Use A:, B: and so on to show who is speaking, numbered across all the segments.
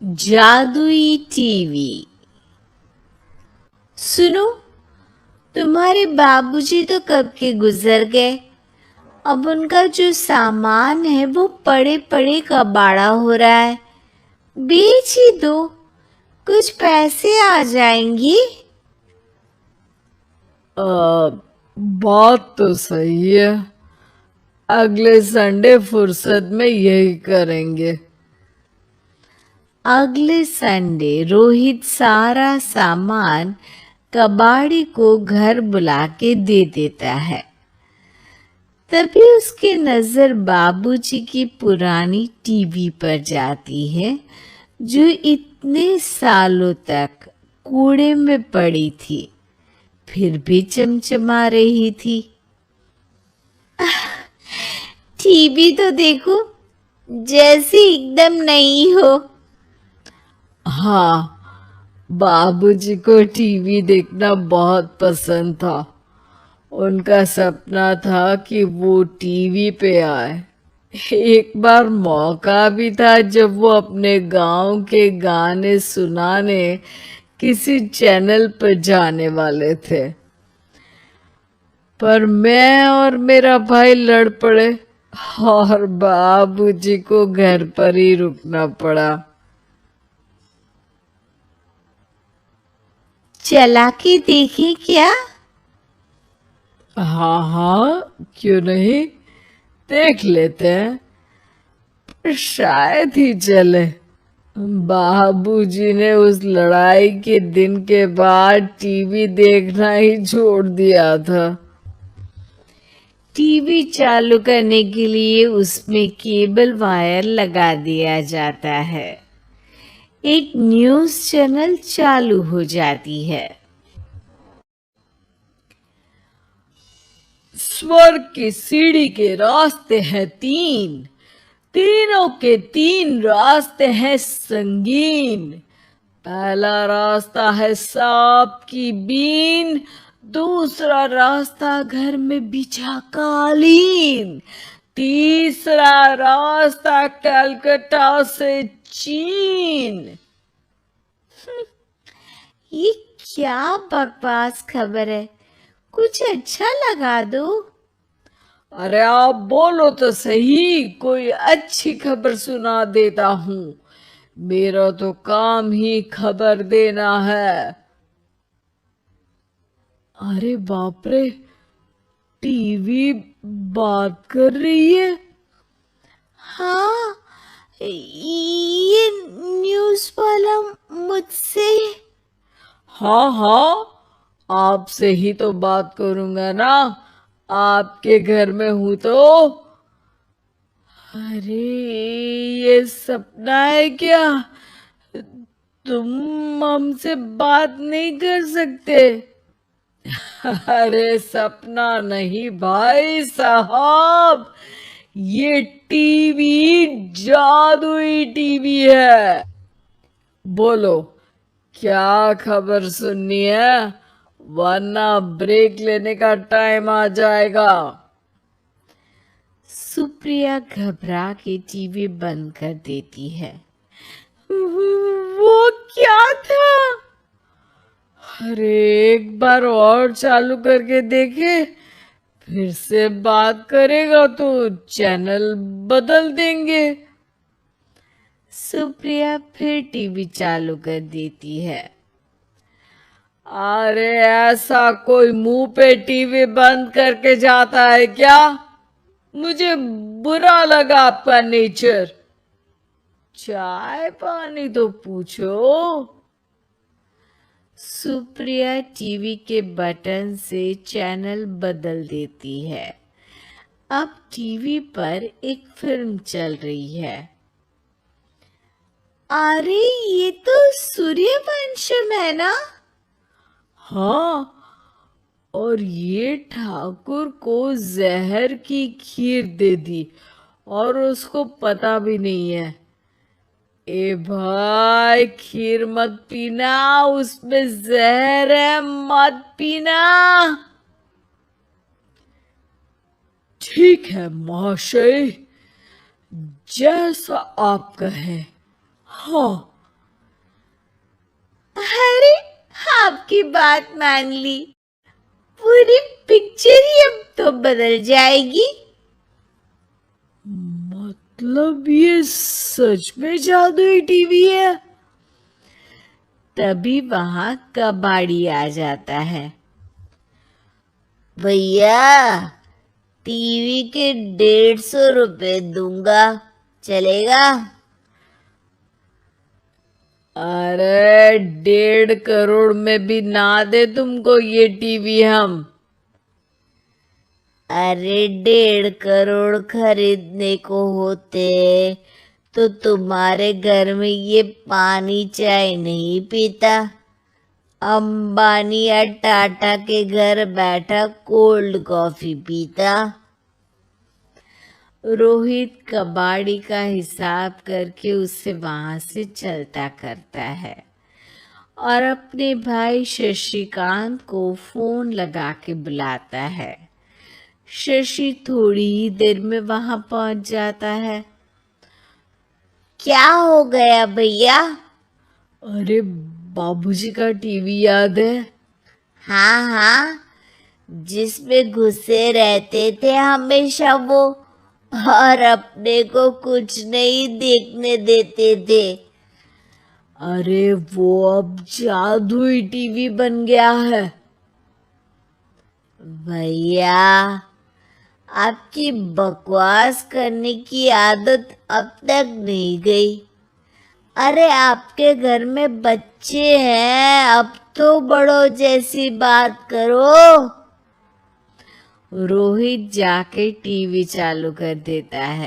A: जादुई टीवी। सुनो, तुम्हारे बाबूजी तो कब के गुजर गए। अब उनका जो सामान है वो पड़े पड़े कबाड़ा हो रहा है। बेच ही दो, कुछ पैसे आ जाएंगी।
B: बात तो सही है। अगले संडे फुर्सत में यही करेंगे।
A: अगले संडे रोहित सारा सामान कबाड़ी को घर बुला के दे देता है। तभी उसकी नजर बाबूजी की पुरानी टीवी पर जाती है, जो इतने सालों तक कूड़े में पड़ी थी, फिर भी चमचमा रही थी। टीवी तो देखो, जैसी एकदम नई हो।
B: हाँ, बाबूजी को टीवी देखना बहुत पसंद था। उनका सपना था कि वो टीवी पे आए। एक बार मौका भी था जब वो अपने गांव के गाने सुनाने किसी चैनल पर जाने वाले थे, पर मैं और मेरा भाई लड़ पड़े और बाबूजी को घर पर ही रुकना पड़ा।
A: चला के देखें क्या?
B: हाँ हाँ, क्यों नहीं, देख लेते हैं। पर शायद ही चले। बाबूजी ने उस लड़ाई के दिन के बाद टीवी देखना ही छोड़ दिया था।
A: टीवी चालू करने के लिए उसमें केबल वायर लगा दिया जाता है। एक न्यूज़ चैनल चालू हो जाती है।
B: स्वर्ग की सीढ़ी के रास्ते हैं तीन, तीनों के तीन रास्ते हैं संगीन। पहला रास्ता है सांप की बीन, दूसरा रास्ता घर में बिछा कालीन, तीसरा रास्ता कलकत्ता से चीन।
A: ये क्या बकवास खबर है, कुछ अच्छा लगा दो।
B: अरे आप बोलो तो सही, कोई अच्छी खबर सुना देता हूँ। मेरा तो काम ही खबर देना है। अरे बाप रे, टीवी बात कर रही है।
A: हाँ, ये न्यूज़ वाला मुझसे।
B: हाँ हाँ, आपसे ही तो बात करूंगा ना, आपके घर में हूं तो। अरे ये सपना है क्या? तुम हमसे बात नहीं कर सकते? अरे सपना नहीं भाई साहब, ये टीवी जादुई टीवी है। बोलो, क्या खबर सुननी है, वरना ब्रेक लेने का टाइम आ जाएगा।
A: सुप्रिया घबरा के टीवी बंद कर देती है। वो क्या था?
B: अरे एक बार और चालू करके देखे, फिर से बात करेगा तो चैनल बदल देंगे।
A: सुप्रिया फिर टीवी चालू कर देती है।
B: अरे ऐसा कोई मुंह पे टीवी बंद करके जाता है क्या? मुझे बुरा लगा आपका नेचर। चाय पानी तो पूछो।
A: सुप्रिया टीवी के बटन से चैनल बदल देती है। अब टीवी पर एक फिल्म चल रही है। अरे ये तो सूर्यवंशम है ना?
B: हाँ, और ये ठाकुर को जहर की खीर दे दी और उसको पता भी नहीं है। ए भाई, खीर मत पीना, उसमें जहर है, मत पीना। ठीक है महाशय, जैसा आप कहें। हाँ,
A: आपकी बात मान ली, पूरी पिक्चर ही अब तो बदल जाएगी।
B: मतलब ये सच में जादुई टीवी है?
A: तभी वहां कबाड़ी आ जाता है। भैया, टीवी के 150 रुपए दूंगा, चलेगा?
B: अरे 1.5 करोड़ में भी ना दे तुमको ये टीवी हम।
A: अरे 1.5 करोड़ खरीदने को होते तो तुम्हारे घर में ये पानी चाय नहीं पीता, अंबानी या टाटा के घर बैठा कोल्ड कॉफी पीता। रोहित कबाड़ी का हिसाब करके उसे वहां से चलता करता है और अपने भाई शशिकांत को फोन लगा के बुलाता है। शशि थोड़ी ही देर में वहां पहुंच जाता है। क्या हो गया भैया?
B: अरे बाबूजी का टीवी याद है?
A: हाँ हाँ, जिसमें घुसे रहते थे हमेशा वो, और अपने को कुछ नहीं देखने देते थे।
B: अरे वो अब जादुई टीवी बन गया है।
A: भैया, आपकी बकवास करने की आदत अब तक नहीं गई। अरे आपके घर में बच्चे हैं, अब तो बड़ों जैसी बात करो। रोहित जाके टीवी चालू कर देता है।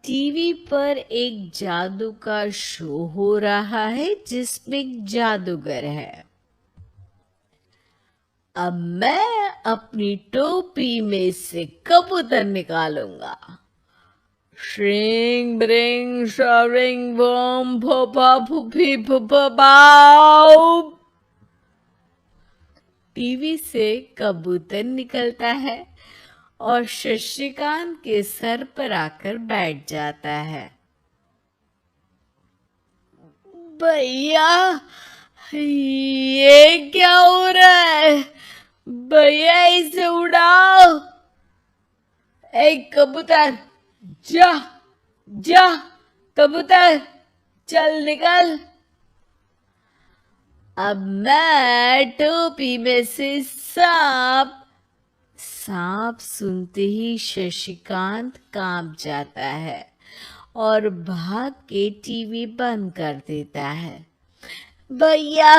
A: टीवी पर एक जादू का शो हो रहा है जिसमें एक जादूगर है। अब मैं अपनी टोपी में से कबूतर निकालूंगा। श्रिंग ब्रिंग शरिंग बम फोपा फुफी फुफा बाउ। टीवी से कबूतर निकलता है और शशिकांत के सर पर आकर बैठ जाता है। भैया, ये क्या हो रहा है? भैया इसे उड़ाओ। एक कबूतर, जा जा कबूतर, चल निकल। अब मैं टोपी में से सांप। सांप सुनते ही शशिकांत कांप जाता है और भाग के टीवी बंद कर देता है। भैया,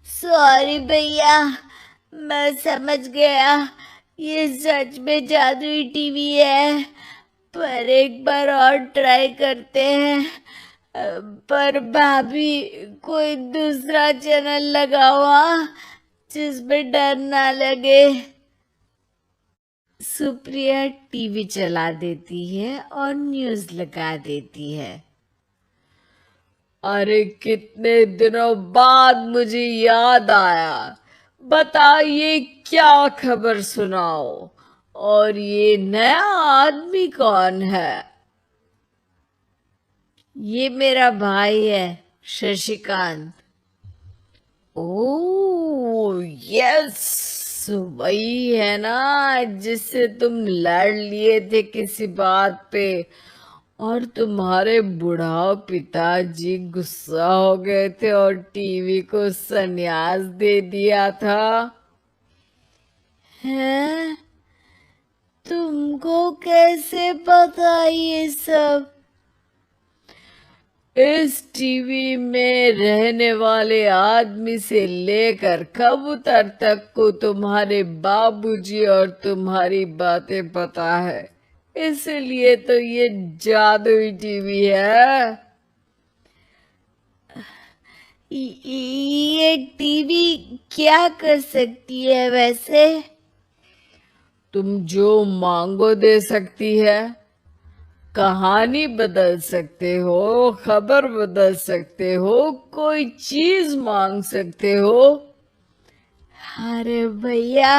A: सॉरी भैया, मैं समझ गया ये सच में जादुई टीवी है, पर एक बार और ट्राई करते हैं। पर भाभी, कोई दूसरा चैनल लगाओ जिसमें डर ना लगे। सुप्रिया टीवी चला देती है और न्यूज़ लगा देती है।
B: अरे कितने दिनों बाद मुझे याद आया। बताइए क्या खबर सुनाओ। और ये नया आदमी कौन है?
A: ये मेरा भाई है, शशिकांत।
B: ओह यस, वही है ना जिससे तुम लड़ लिए थे किसी बात पे और तुम्हारे बुढ़ाओ पिताजी गुस्सा हो गए थे और टीवी को संन्यास दे दिया था।
A: हैं? तुमको कैसे पता ये सब?
B: इस टीवी में रहने वाले आदमी से लेकर कबूतर तक को तुम्हारे बाबूजी और तुम्हारी बातें पता है, इसलिए तो ये जादुई टीवी है।
A: ये टीवी क्या कर सकती है वैसे?
B: तुम जो मांगो दे सकती है। कहानी बदल सकते हो, खबर बदल सकते हो, कोई चीज मांग सकते हो।
A: अरे भैया,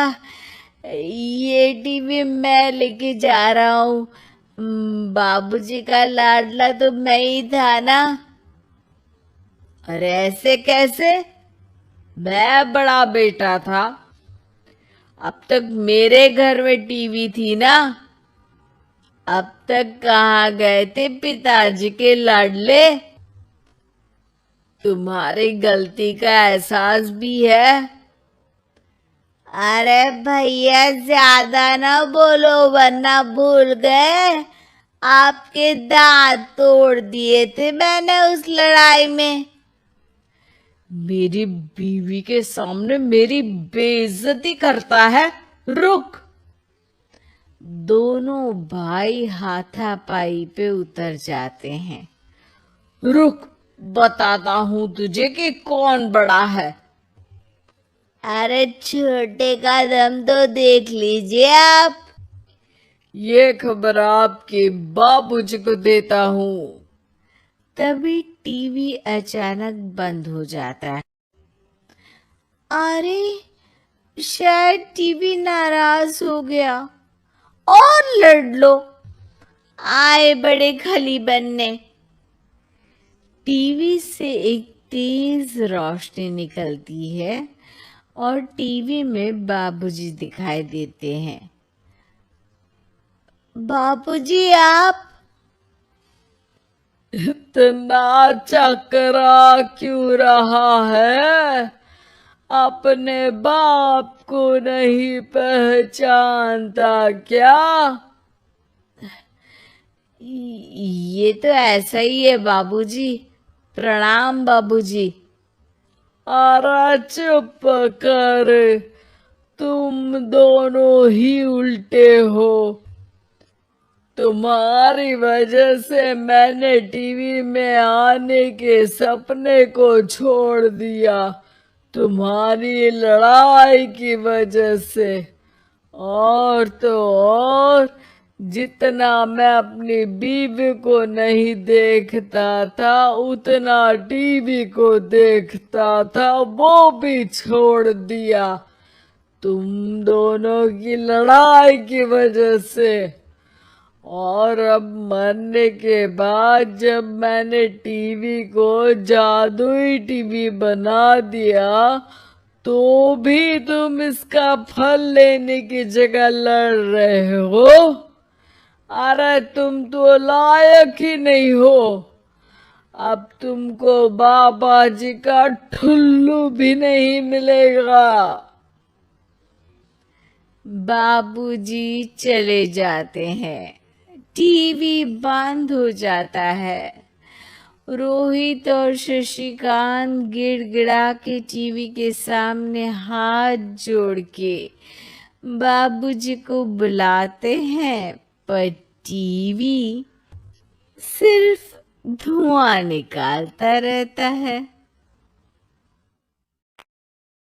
A: ये टीवी मैं लेके जा रहा हूँ। बाबूजी का लाडला तो मैं ही था ना।
B: अरे ऐसे कैसे? मैं बड़ा बेटा था। अब तक मेरे घर में टीवी थी ना। अब तक कहाँ गए थे पिताजी के लाडले? तुम्हारी गलती का एहसास भी है।
A: अरे भैया ज्यादा ना बोलो वरना भूल गए आपके दांत तोड़ दिए थे मैंने उस लड़ाई में।
B: मेरी बीवी के सामने मेरी बेइज्जती करता है। रुक।
A: दोनों भाई हाथापाई पे उतर जाते हैं।
B: रुक, बताता हूं तुझे कि कौन बड़ा है।
A: अरे छोटे का दम तो देख लीजिए आप।
B: ये खबर आपके बाबूजी को देता हूं।
A: तभी टीवी अचानक बंद हो जाता है। अरे शायद टीवी नाराज हो गया और लड़ लो। आए बड़े खली बनने। टीवी से एक तेज रोशनी निकलती है और टीवी में बाबूजी दिखाई देते हैं। बाबूजी आप।
B: इतना चकरा क्यों रहा है? अपने बाप को नहीं पहचानता क्या?
A: ये तो ऐसा ही है बाबूजी। प्रणाम बाबूजी।
B: अरे चुप कर। तुम दोनों ही उल्टे हो। तुम्हारी वजह से मैंने टीवी में आने के सपने को छोड़ दिया। तुम्हारी लड़ाई की वजह से। और तो और, जितना मैं अपनी बीवी को नहीं देखता था उतना टीवी को देखता था, वो भी छोड़ दिया तुम दोनों की लड़ाई की वजह से। और अब मरने के बाद जब मैंने टीवी को जादुई टीवी बना दिया तो भी तुम इसका फल लेने की जगह लड़ रहे हो। अरे तुम तो लायक ही नहीं हो। अब तुमको बाबा जी का ठुल्लू भी नहीं मिलेगा।
A: बाबूजी चले जाते हैं। टीवी बंद हो जाता है। रोहित और शशिकांत गिड़गिड़ा के टीवी के सामने हाथ जोड़ के बाबूजी को बुलाते हैं, पर टीवी सिर्फ धुआं निकालता रहता है।